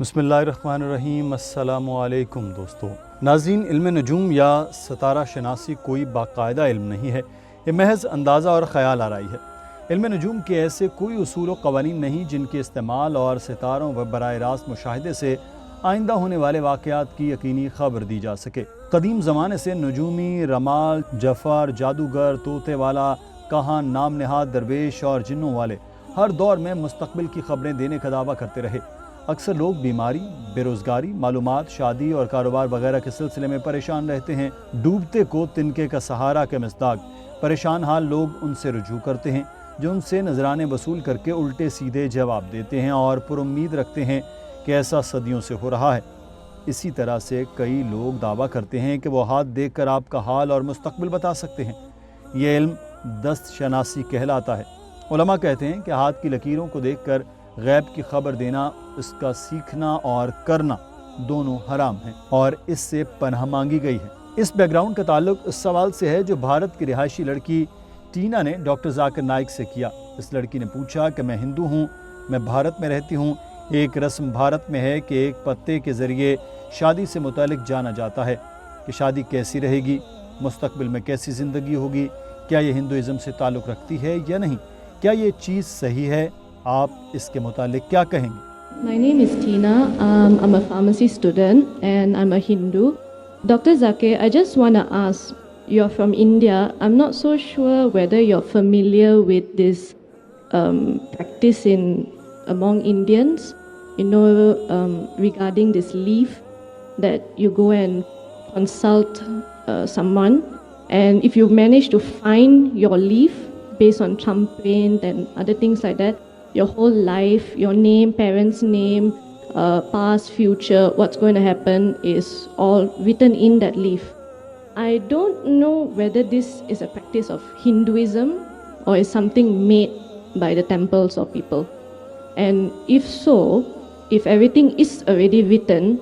बिस्मिल्लाहिर्रहमानिर्रहीम। अस्सलामु अलैकुम दोस्तों। नाज़रीन, इल्म नजूम या सितारा शनासी कोई बाकायदा इल्म नहीं है, ये महज अंदाज़ा और ख़याल आराई है। इल्म नजूम के ऐसे कोई उसूल व क़वानीन नहीं जिनके इस्तेमाल और सितारों व बराह रास्त मुशाहिदे से आइंदा होने वाले वाक़यात की यकीनी खबर दी जा सके। कदीम ज़माने से नजूमी, रमाल, जफ़र, जादूगर, तोते वाला, कहान, नाम नहाद, दरवेश और जिन्नों वाले हर दौर में मुस्तक़बिल की खबरें देने का दावा करते रहे। अक्सर लोग बीमारी, बेरोज़गारी, मालूमात, शादी और कारोबार वगैरह के सिलसिले में परेशान रहते हैं। डूबते को तिनके का सहारा के मिस्दाक परेशान हाल लोग उनसे रुजू करते हैं, जो उनसे नजराने वसूल करके उल्टे सीधे जवाब देते हैं और पुरुम्मीद रखते हैं कि ऐसा सदियों से हो रहा है। इसी तरह से कई लोग दावा करते हैं कि वो हाथ देख कर आपका हाल और मुस्तक़बिल बता सकते हैं। ये इल्म दस्त शनासी कहलाता है। उलमा कहते हैं कि हाथ की लकीरों को देख कर गैब की खबर देना, इसका सीखना और करना दोनों हराम हैं और इससे पनाह मांगी गई है। इस बैकग्राउंड का ताल्लुक इस सवाल से है जो भारत की रिहायशी लड़की टीना ने डॉक्टर जाकिर नाइक से किया। इस लड़की ने पूछा कि मैं हिंदू हूँ, मैं भारत में रहती हूँ। एक रस्म भारत में है कि एक पत्ते के ज़रिए शादी से मुतालिक जाना जाता है कि शादी कैसी रहेगी, मुस्तक़बिल में कैसी ज़िंदगी होगी, क्या ये हिंदुइज़म से ताल्लुक़ रखती है या नहीं, क्या ये चीज़ सही है, आप इसके मुतालिक क्या कहेंगे? My name is Tina. I'm a pharmacy student and I'm a Hindu. Dr. Zakir, I just want to ask, you're from India. I'm not so sure whether you're familiar with this practice among Indians, regarding this leaf that you go and consult someone, and if you manage to find your leaf based on thumbprint and other things like that, your whole life, your name, parents' name, past, future, what's going to happen is all written in that leaf. I don't know whether this is a practice of Hinduism or is something made by the temples or people. And if so, if everything is already written,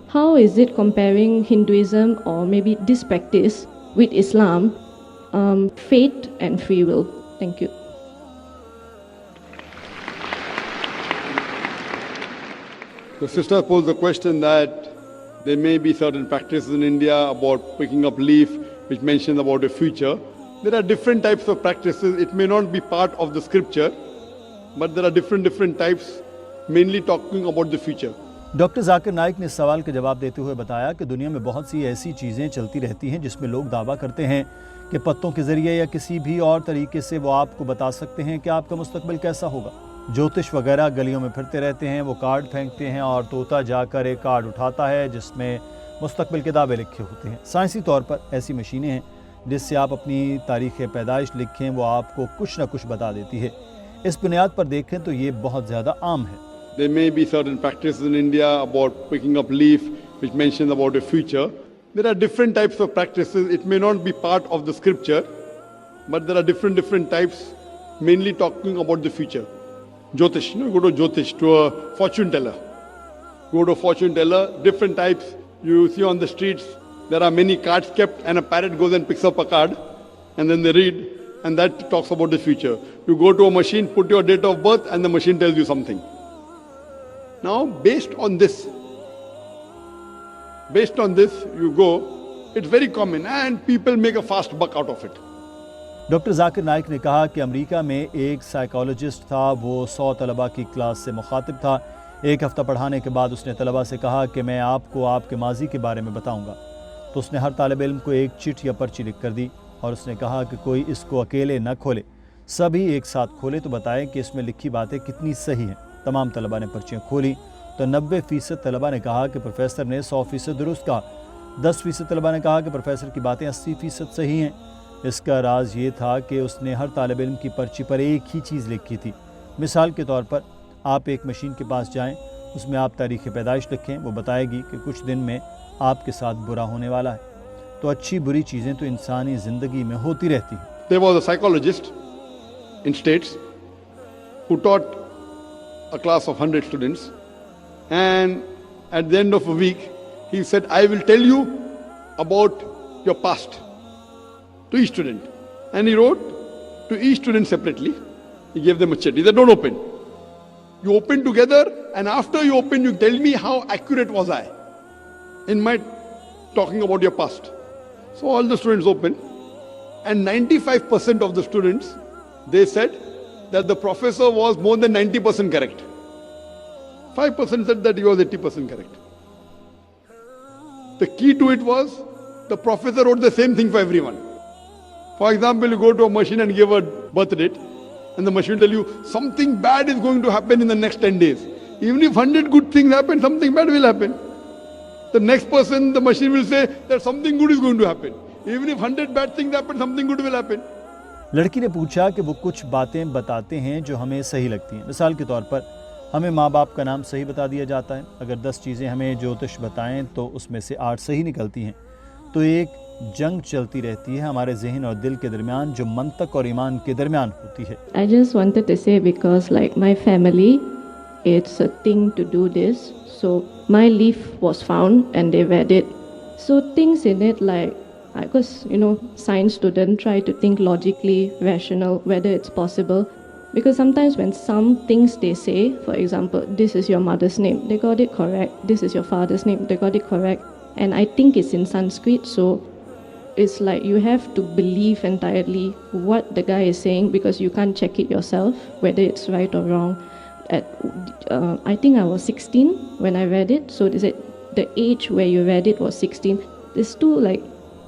how is it comparing Hinduism or maybe this practice with Islam, faith and free will? Thank you. The sister posed the question that there may be certain practices in India about picking up leaf which mentions about a future. There are different types of practices. It may not be part of the scripture, but there are different types, mainly talking about the future. Doctor Zakir Naik ने इस सवाल का जवाब देते हुए बताया कि दुनिया में बहुत सी ऐसी चीज़ें चलती रहती हैं जिसमें लोग दावा करते हैं कि पत्तों के ज़रिए या किसी भी और तरीके से वो आपको बता सकते हैं कि आपका मुस्तकबिल कैसा होगा। ज्योतिष वगैरह गलियों में फिरते रहते हैं, वो कार्ड फेंकते हैं और तोता जाकर एक कार्ड उठाता है जिसमें मुस्तकबिल के दावे लिखे होते हैं। साइंसी तौर पर ऐसी मशीनें हैं जिससे आप अपनी तारीख़ पैदाइश लिखें, वो आपको कुछ न कुछ बता देती है। इस बुनियाद पर देखें तो ये बहुत ज़्यादा आम है। There may be certain practices in India about picking up leaf which mentions about a future. There are different types of practices. It may not be part of the scripture, but there are different types, mainly talking about the future. Jyotish, you go to Jyotish, to a fortune teller. Go to a fortune teller, different types. You see on the streets, there are many cards kept and a parrot goes and picks up a card and then they read and that talks about the future. You go to a machine, put your date of birth and the machine tells you something. Now, based on this, you go, it's very common and people make a fast buck out of it. Doctor Zakir Naik ने कहा कि America में एक psychologist था, वो 100 तलबा की class से मुखातिब था। एक हफ़्ता पढ़ाने के बाद उसने तलबा से कहा कि मैं आपको आपके माजी के बारे में बताऊंगा। तो उसने हर तालिब इल्म को एक चिट या पर्ची लिख कर दी और उसने कहा कि कोई इसको अकेले न खोले, सभी एक साथ खोले तो बताएं कि इसमें लिखी बातें कितनी सही हैं। तमाम तलबा ने पर्चियाँ खोली तो 90% तलबा ने कहा कि प्रोफेसर ने 100% दुरुस्त कहा। 10% तलबा ने कहा कि प्रोफेसर की बातें 80% सही हैं। इसका राज ये था कि उसने हर तालिब इल्म की पर्ची पर एक ही चीज़ लिखी थी। मिसाल के तौर पर आप एक मशीन के पास जाएं, उसमें आप तारीख़ पैदाइश लिखें, वो बताएगी कि कुछ दिन में आपके साथ बुरा होने वाला है। तो अच्छी बुरी चीज़ें तो इंसानी ज़िंदगी में होती रहती हैं। There was a psychologist in States who taught a class of 100 students, and at the end of a week he said, I will tell you about your past to each student, and he wrote to each student separately. He gave them a chit. He said, don't open. You open together, and after you open, you tell me how accurate was I in my talking about your past. So all the students opened, and 95% of the students, they said that the professor was more than 90% correct. 5% said that he was 80% correct. The key to it was the professor wrote the same thing for everyone. For example, you go to a machine and give a birth date, and the machine will tell you something bad is going to happen in the next 10 days. Even if 100 good things happen, something bad will happen. The next person, the machine will say that something good is going to happen. Even if 100 bad things happen, something good will happen. लड़की ने पूछा कि वो कुछ बातें बताते हैं जो हमें सही लगती हैं। मिसाल के तौर पर हमें माँ बाप का नाम सही बता दिया जाता है। अगर 10 चीज़ें हमें ज्योतिष बताएं तो उसमें से 8 सही निकलती हैं। तो एक जंग चलती रहती है हमारे ज़हन और दिल के दरमियान, जो मंतक और ईमान के दरमियान होती है। I just wanted to say, because like my family, it's a thing to do this. So my leaf was found and they read it. So things in it, like, because science student try to think logically, rational, whether it's possible. Because sometimes when some things they say, for example, this is your mother's name, they got it correct. This is your father's name, they got it correct. And I think it's in Sanskrit, so it's like you have to believe entirely what the guy is saying, because you can't check it yourself whether it's right or wrong. I think I was 16 when I read it, so they said the age where you read it was 16. There's two, like,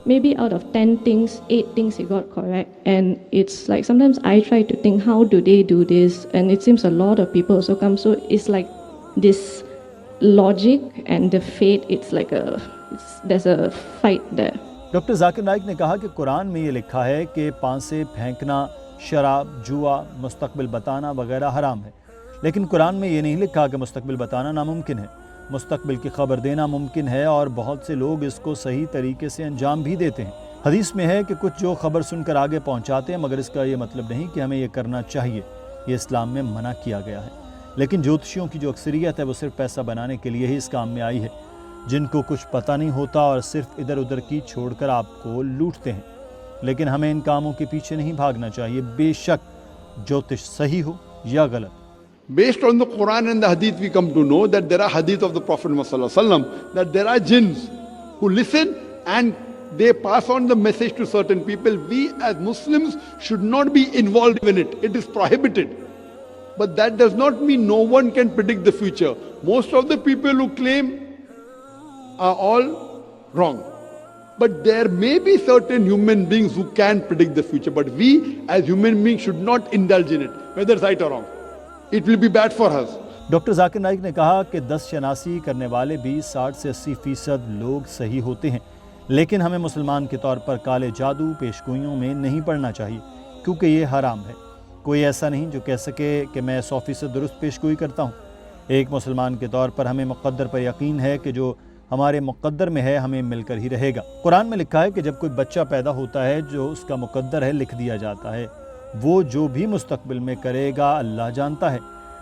maybe out of 10 things, 8 things he got correct. And it's like sometimes I try to think, how do they do this? And it seems a lot of people also come. So it's like this logic and the fate, it's like there's a fight there. Doctor Zakir Naik ने कहा कि कुरान में ये लिखा है कि पांसे फेंकना, शराब, जुआ, मुस्तकबिल बताना वगैरह हराम है। लेकिन कुरान में ये नहीं लिखा कि मुस्तकबिल बताना नामुमकिन है। मुस्तकबिल की खबर देना मुमकिन है और बहुत से लोग इसको सही तरीके से अंजाम भी देते हैं। हदीस में है कि कुछ जो खबर सुनकर आगे पहुंचाते हैं, मगर इसका ये मतलब नहीं कि हमें ये करना चाहिए। ये इस्लाम में मना किया गया है। लेकिन ज्योतिषियों की जो अक्सरियत है वो सिर्फ पैसा बनाने के लिए ही इस काम में आई है, जिनको कुछ पता नहीं होता और सिर्फ इधर उधर की छोड़कर आपको लूटते हैं। लेकिन हमें इन कामों के पीछे नहीं भागना चाहिए, बेशक ज्योतिष सही हो या गलत। Based on the Quran and the Hadith, we come to know that there are Hadith of the Prophet ﷺ, that there are jinns who listen and they pass on the message to certain people. We as Muslims should not be involved in it. It is prohibited. But that does not mean no one can predict the future. Most of the people who claim are all wrong. But there may be certain human beings who can predict the future. But we as human beings should not indulge in it, whether it's right or wrong. It will be bad for us. Doctor Zakir Naik ने कहा कि 10 शनासी करने वाले भी 60 से 80% लोग सही होते हैं। लेकिन हमें मुसलमान के तौर पर काले जादू पेशगोइयों में नहीं पड़ना चाहिए, क्योंकि ये हराम है। कोई ऐसा नहीं जो कह सके कि मैं 100% दुरुस्त पेशगोई करता हूँ। एक मुसलमान के तौर पर हमें मुक़द्दर पर यकीन है कि जो हमारे मुक़द्दर में है हमें मिलकर ही रहेगा। कुरान में लिखा है कि जब कोई बच्चा पैदा होता है, जो उसका मुक़द्दर है लिख दिया जाता है। वो जो भी मुस्तकबिल में करेगा अल्लाह जानता है,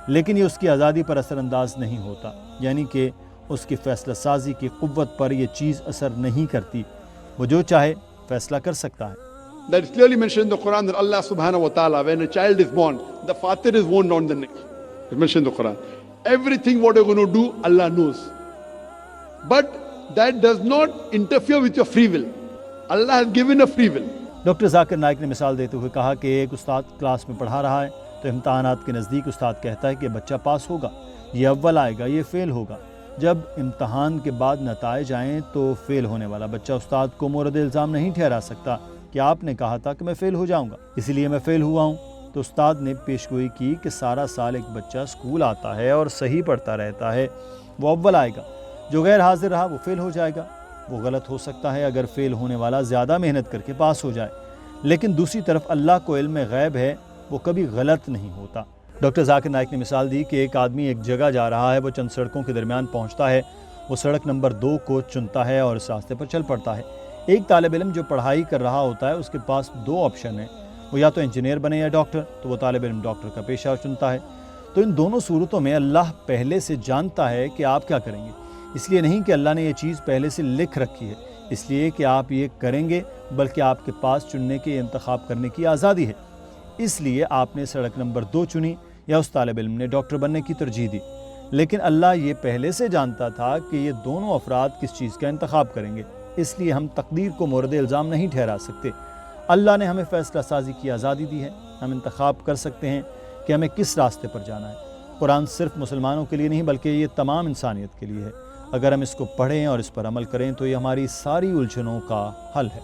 लेकिन ये उसकी आज़ादी पर असरअंदाज नहीं होता, यानी कि उसकी फ़ैसला साजी की क़ुव्वत पर ये चीज़ असर नहीं करती। वो जो चाहे फ़ैसला कर सकता है। That is clearly mentioned in the Quran that Allah subhanahu wa ta'ala, when a child is born, the father is wound on the neck. It's mentioned in the Quran. Everything what you're going to do, Allah knows. But that does not interfere with your free will. Allah has given a free will. Doctor Zakir Naik ने मिसाल देते हुए कहा कि एक उस्ताद class में पढ़ा रहा है, तो इम्तहानात के नज़दीक उस्ताद कहता है कि बच्चा पास होगा, ये अव्वल आएगा, ये फ़ेल होगा। जब इम्तहान के बाद नताइज आएँ तो फ़ेल होने वाला बच्चा उस्ताद को मोरद इल्ज़ाम नहीं ठहरा सकता कि आपने कहा था कि मैं फ़ेल हो जाऊँगा, इसलिए मैं फ़ेल हुआ हूँ। तो उस्ताद ने पेशगोई की कि सारा साल एक बच्चा स्कूल आता है और सही पढ़ता रहता है, वो अव्वल आएगा। जो गैर हाजिर रहा वो फ़ेल हो जाएगा। वो गलत हो सकता है अगर फ़ेल होने वाला ज़्यादा मेहनत करके पास हो जाए, लेकिन दूसरी तरफ अल्लाह को इल्म गैब है, वो कभी गलत नहीं होता। डॉक्टर जाकिर नाइक ने मिसाल दी कि एक आदमी एक जगह जा रहा है, वो चंद सड़कों के दरमियान पहुंचता है, वो सड़क नंबर 2 को चुनता है और इस रास्ते पर चल पड़ता है। एक तालिब इल्म जो पढ़ाई कर रहा होता है, उसके पास 2 ऑप्शन हैं, वो या तो इंजीनियर बने या डॉक्टर, तो वो तालिब इल्म डॉक्टर का पेशा चुनता है। तो इन दोनों सूरतों में अल्लाह पहले से जानता है कि आप क्या करेंगे। इसलिए नहीं कि अल्लाह ने ये चीज़ पहले से लिख रखी है, इसलिए कि आप ये करेंगे, बल्कि आपके पास चुनने के इंतखाब करने की आज़ादी है। इसलिए आपने सड़क नंबर 2 चुनी, या उस तालिब इल्म ने डॉक्टर बनने की तरजीह दी, लेकिन अल्लाह ये पहले से जानता था कि ये दोनों अफराद किस चीज़ का इंतखाब करेंगे, इसलिए हम तकदीर को मोरद इल्ज़ाम नहीं ठहरा सकते। अल्लाह ने हमें फ़ैसला साजी की आज़ादी दी है, हम इंतखाब कर सकते हैं कि हमें किस रास्ते पर जाना है। कुरान सिर्फ मुसलमानों के लिए नहीं बल्कि ये तमाम इंसानियत के लिए है। अगर हम इसको पढ़ें और इस पर अमल करें तो ये हमारी सारी उलझनों का हल है।